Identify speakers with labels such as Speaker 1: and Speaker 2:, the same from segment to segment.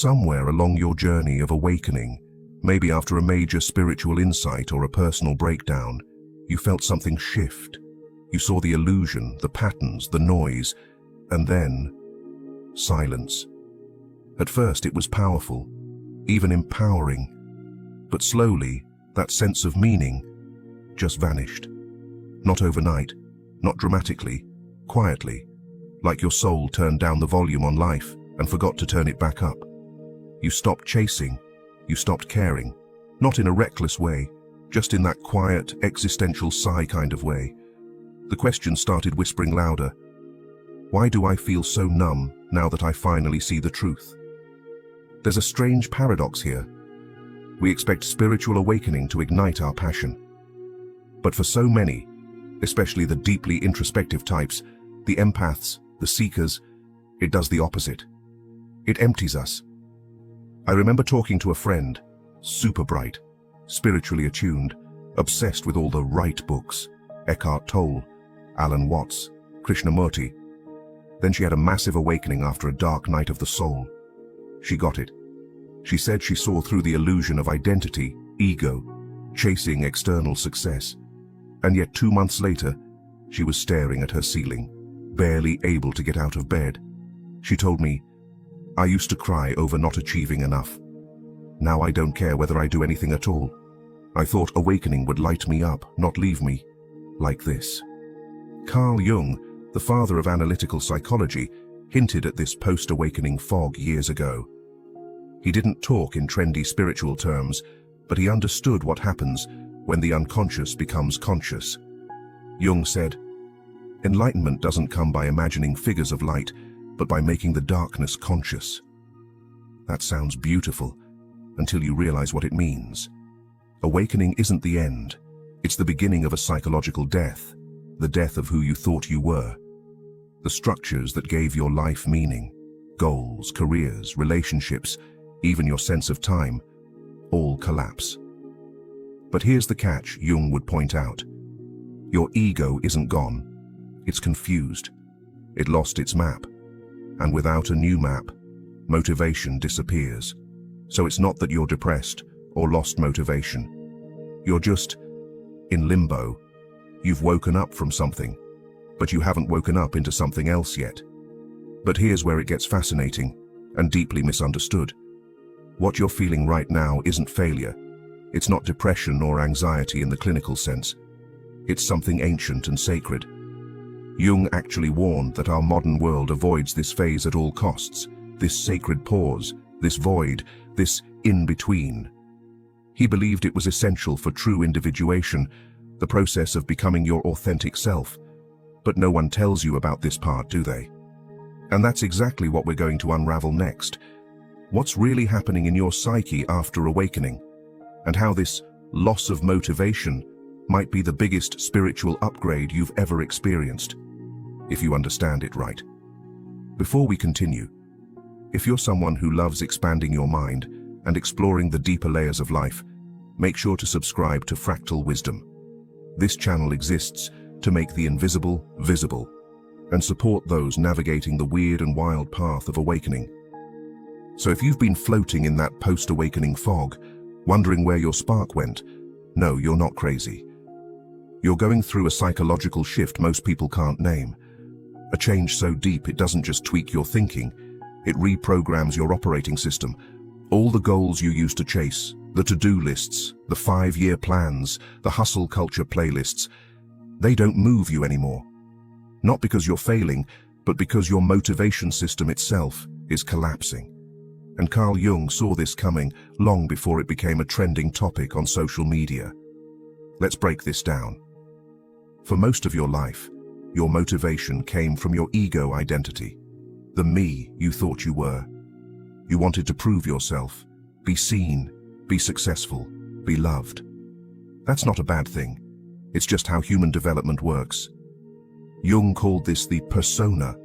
Speaker 1: somewhere along your journey of awakening, maybe after a major spiritual insight or a personal breakdown, you felt something shift. You saw the illusion, the patterns, the noise, and then silence. At first it was powerful, even empowering, but slowly that sense of meaning just vanished. Not overnight, not dramatically, quietly, like your soul turned down the volume on life and forgot to turn it back up. You stopped chasing, you stopped caring, not in a reckless way, just in that quiet, existential sigh kind of way. The question started whispering louder. Why do I feel so numb now that I finally see the truth? There's a strange paradox here. We expect spiritual awakening to ignite our passion. But for so many, especially the deeply introspective types, the empaths, the seekers, it does the opposite. It empties us. I remember talking to a friend, super bright, spiritually attuned, obsessed with all the right books, Eckhart Tolle, Alan Watts, Krishnamurti. Then she had a massive awakening after a dark night of the soul. She got it. She said she saw through the illusion of identity, ego, chasing external success. And yet 2 months later, she was staring at her ceiling, barely able to get out of bed. She told me, I used to cry over not achieving enough. Now I don't care whether I do anything at all. I thought awakening would light me up, not leave me like this. Carl Jung, the father of analytical psychology, hinted at this post-awakening fog years ago. He didn't talk in trendy spiritual terms, but he understood what happens when the unconscious becomes conscious. Jung said, enlightenment doesn't come by imagining figures of light, but by making the darkness conscious. That sounds beautiful, until you realize what it means. Awakening isn't the end. It's the beginning of a psychological death, the death of who you thought you were. The structures that gave your life meaning, goals, careers, relationships, even your sense of time, all collapse. But here's the catch, Jung would point out. Your ego isn't gone. It's confused. It lost its map. And without a new map, motivation disappears. So it's not that you're depressed or lost motivation. You're just in limbo. You've woken up from something, but you haven't woken up into something else yet. But here's where it gets fascinating and deeply misunderstood. What you're feeling right now isn't failure. It's not depression or anxiety in the clinical sense. It's something ancient and sacred. Jung actually warned that our modern world avoids this phase at all costs, this sacred pause, this void, this in-between. He believed it was essential for true individuation, the process of becoming your authentic self. But no one tells you about this part, do they? And that's exactly what we're going to unravel next. What's really happening in your psyche after awakening, and how this loss of motivation might be the biggest spiritual upgrade you've ever experienced, if you understand it right. Before we continue, if you're someone who loves expanding your mind and exploring the deeper layers of life, make sure to subscribe to Fractal Wisdom. This channel exists to make the invisible visible and support those navigating the weird and wild path of awakening. So if you've been floating in that post-awakening fog, wondering where your spark went, no, you're not crazy. You're going through a psychological shift most people can't name. A change so deep it doesn't just tweak your thinking, it reprograms your operating system. All the goals you used to chase, the to-do lists, the 5-year plans, the hustle culture playlists, they don't move you anymore. Not because you're failing, but because your motivation system itself is collapsing. And Carl Jung saw this coming long before it became a trending topic on social media. Let's break this down. For most of your life, your motivation came from your ego identity, the me you thought you were. You wanted to prove yourself, be seen, be successful, be loved. That's not a bad thing. It's just how human development works. Jung called this the persona,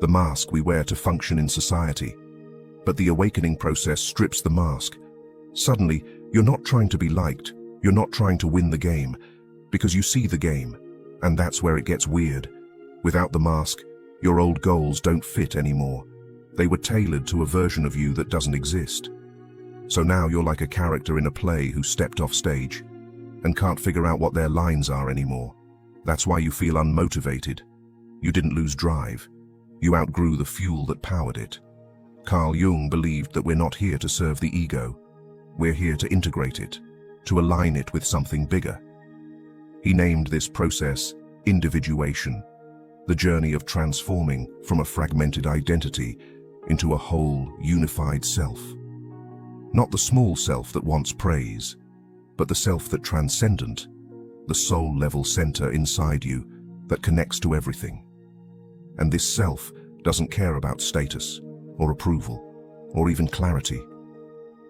Speaker 1: the mask we wear to function in society. But the awakening process strips the mask. Suddenly, you're not trying to be liked, you're not trying to win the game, because you see the game, and that's where it gets weird. Without the mask, your old goals don't fit anymore. They were tailored to a version of you that doesn't exist. So now you're like a character in a play who stepped off stage and can't figure out what their lines are anymore. That's why you feel unmotivated. You didn't lose drive. You outgrew the fuel that powered it. Carl Jung believed that we're not here to serve the ego. We're here to integrate it, to align it with something bigger. He named this process individuation, the journey of transforming from a fragmented identity into a whole, unified self. Not the small self that wants praise, but the self that transcendent, the soul-level center inside you that connects to everything. And this self doesn't care about status, or approval, or even clarity.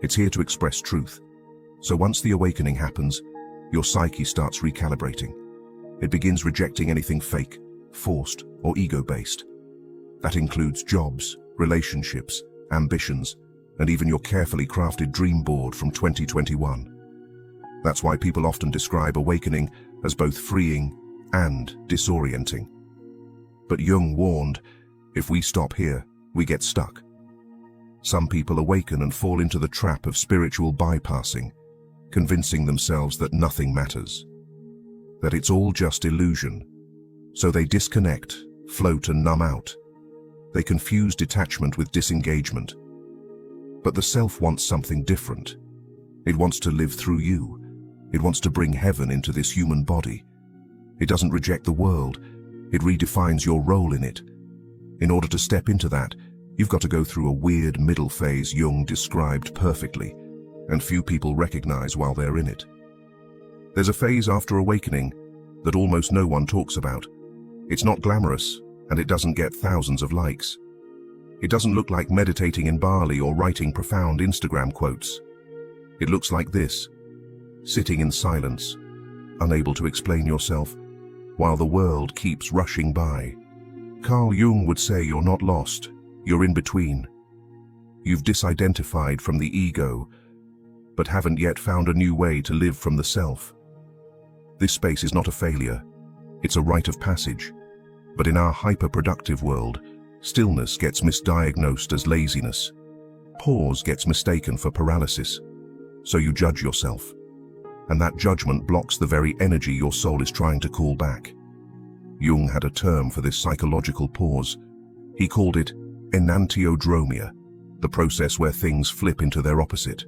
Speaker 1: It's here to express truth. So once the awakening happens, your psyche starts recalibrating. It begins rejecting anything fake, forced, or ego-based. That includes jobs, relationships, ambitions, and even your carefully crafted dream board from 2021. That's why people often describe awakening as both freeing and disorienting. But Jung warned, if we stop here, we get stuck. Some people awaken and fall into the trap of spiritual bypassing, convincing themselves that nothing matters, that it's all just illusion. So they disconnect, float and numb out. They confuse detachment with disengagement. But the self wants something different. It wants to live through you. It wants to bring heaven into this human body. It doesn't reject the world. It redefines your role in it. In order to step into that, you've got to go through a weird middle phase Jung described perfectly, and few people recognize while they're in it. There's a phase after awakening that almost no one talks about. It's not glamorous, and it doesn't get thousands of likes. It doesn't look like meditating in Bali or writing profound Instagram quotes. It looks like this: sitting in silence, unable to explain yourself, while the world keeps rushing by. Carl Jung would say you're not lost, you're in between. You've disidentified from the ego, but haven't yet found a new way to live from the self. This space is not a failure, it's a rite of passage. But in our hyper-productive world, stillness gets misdiagnosed as laziness. Pause gets mistaken for paralysis. So you judge yourself. And that judgment blocks the very energy your soul is trying to call back. Jung had a term for this psychological pause. He called it enantiodromia, the process where things flip into their opposite.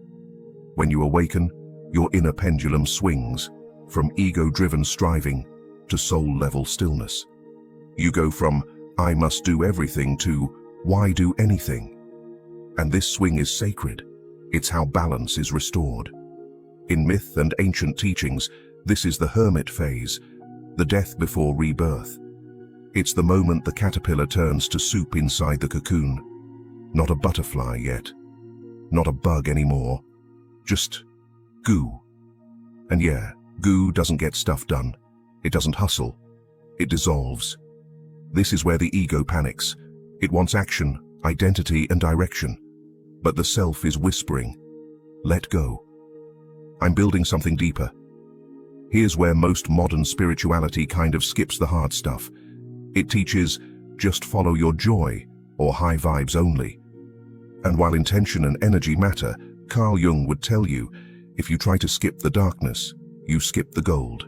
Speaker 1: When you awaken, your inner pendulum swings from ego-driven striving to soul-level stillness. You go from "I must do everything" to "Why do anything?" And this swing is sacred. It's how balance is restored. In myth and ancient teachings, this is the hermit phase, the death before rebirth. It's the moment the caterpillar turns to soup inside the cocoon. Not a butterfly yet. Not a bug anymore. Just goo. And yeah, goo doesn't get stuff done. It doesn't hustle. It dissolves. This is where the ego panics. It wants action, identity, and direction. But the self is whispering, let go. I'm building something deeper. Here's where most modern spirituality kind of skips the hard stuff. It teaches, just follow your joy, or high vibes only. And while intention and energy matter, Carl Jung would tell you, if you try to skip the darkness, you skip the gold.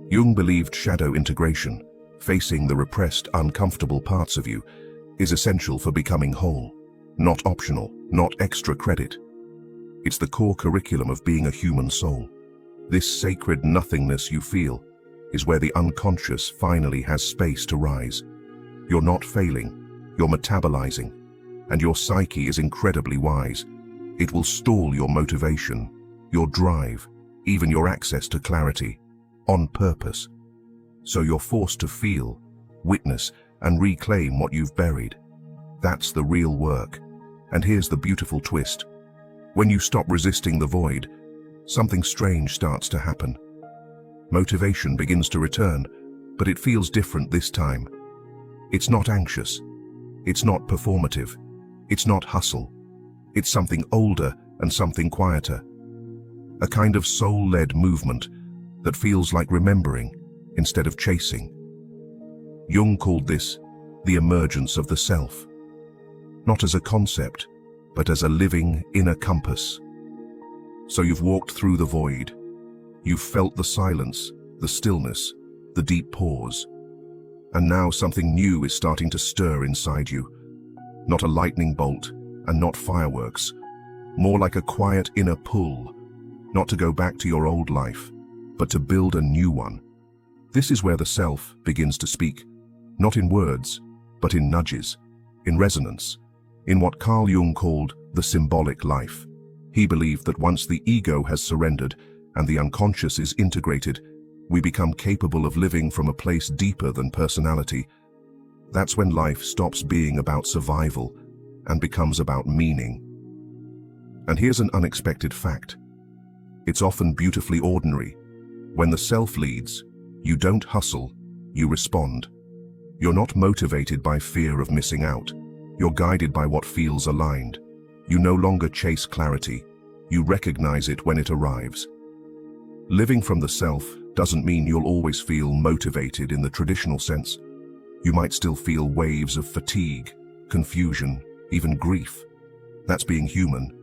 Speaker 1: Jung believed shadow integration, facing the repressed, uncomfortable parts of you, is essential for becoming whole. Not optional, not extra credit. It's the core curriculum of being a human soul. This sacred nothingness you feel is where the unconscious finally has space to rise. You're not failing, you're metabolizing, and your psyche is incredibly wise. It will stall your motivation, your drive, even your access to clarity, on purpose. So you're forced to feel, witness, and reclaim what you've buried. That's the real work. And here's the beautiful twist. When you stop resisting the void, something strange starts to happen. Motivation begins to return, but it feels different this time. It's not anxious. It's not performative. It's not hustle. It's something older and something quieter. A kind of soul-led movement that feels like remembering instead of chasing. Jung called this the emergence of the self. not as a concept, but as a living inner compass. So you've walked through the void. You've felt the silence, the stillness, the deep pause. And now something new is starting to stir inside you. Not a lightning bolt and not fireworks. More like a quiet inner pull. Not to go back to your old life, but to build a new one. This is where the self begins to speak. Not in words, but in nudges, in resonance, in what Carl Jung called the symbolic life. He believed that once the ego has surrendered and the unconscious is integrated, we become capable of living from a place deeper than personality. That's when life stops being about survival and becomes about meaning. And here's an unexpected fact. It's often beautifully ordinary. When the self leads, you don't hustle, you respond. You're not motivated by fear of missing out. You're guided by what feels aligned. You no longer chase clarity. You recognize it when it arrives. Living from the self doesn't mean you'll always feel motivated in the traditional sense. You might still feel waves of fatigue, confusion, even grief. That's being human.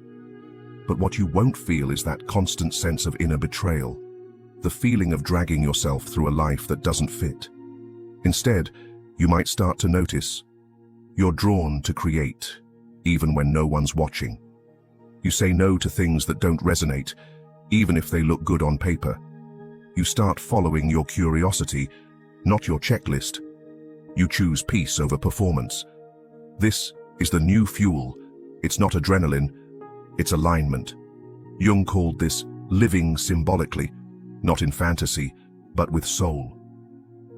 Speaker 1: But what you won't feel is that constant sense of inner betrayal, the feeling of dragging yourself through a life that doesn't fit. Instead, you might start to notice you're drawn to create, even when no one's watching. You say no to things that don't resonate, even if they look good on paper. You start following your curiosity, not your checklist. You choose peace over performance. This is the new fuel. It's not adrenaline, it's alignment. Jung called this living symbolically, not in fantasy, but with soul,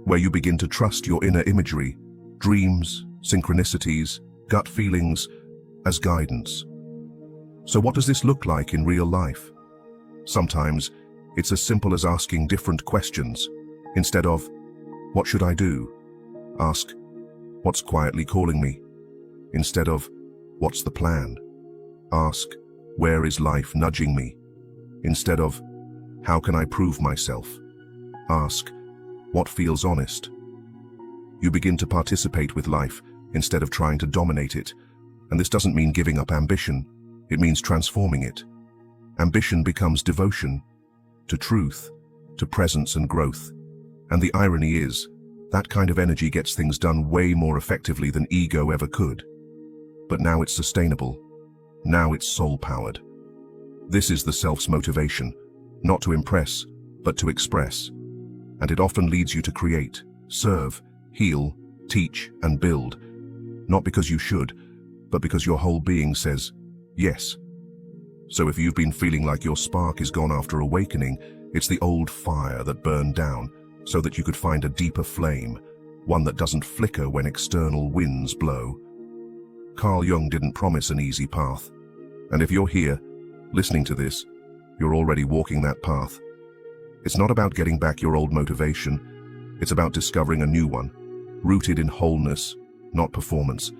Speaker 1: where you begin to trust your inner imagery, dreams, synchronicities, gut feelings, as guidance. So what does this look like in real life? Sometimes it's as simple as asking different questions. Instead of, what should I do? Ask, what's quietly calling me? Instead of, what's the plan? Ask, where is life nudging me? Instead of, how can I prove myself? Ask, what feels honest? You begin to participate with life instead of trying to dominate it. And this doesn't mean giving up ambition. It means transforming it. Ambition becomes devotion to truth, to presence and growth. And the irony is, that kind of energy gets things done way more effectively than ego ever could. But now it's sustainable. Now it's soul-powered. This is the self's motivation, not to impress, but to express. And it often leads you to create, serve, heal, teach, and build. Not because you should, but because your whole being says, yes. So if you've been feeling like your spark is gone after awakening, it's the old fire that burned down so that you could find a deeper flame, one that doesn't flicker when external winds blow. Carl Jung didn't promise an easy path. And if you're here, listening to this, you're already walking that path. It's not about getting back your old motivation. It's about discovering a new one, rooted in wholeness, not performance.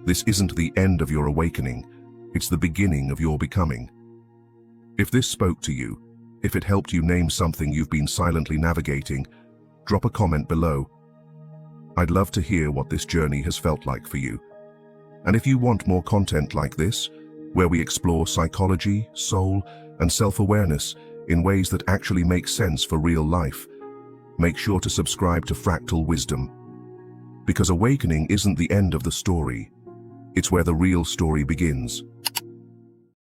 Speaker 1: This isn't the end of your awakening. It's the beginning of your becoming. If this spoke to you, if it helped you name something you've been silently navigating, drop a comment below. I'd love to hear what this journey has felt like for you. And if you want more content like this, where we explore psychology, soul, and self-awareness in ways that actually make sense for real life, make sure to subscribe to Fractal Wisdom. Because awakening isn't the end of the story. It's where the real story begins.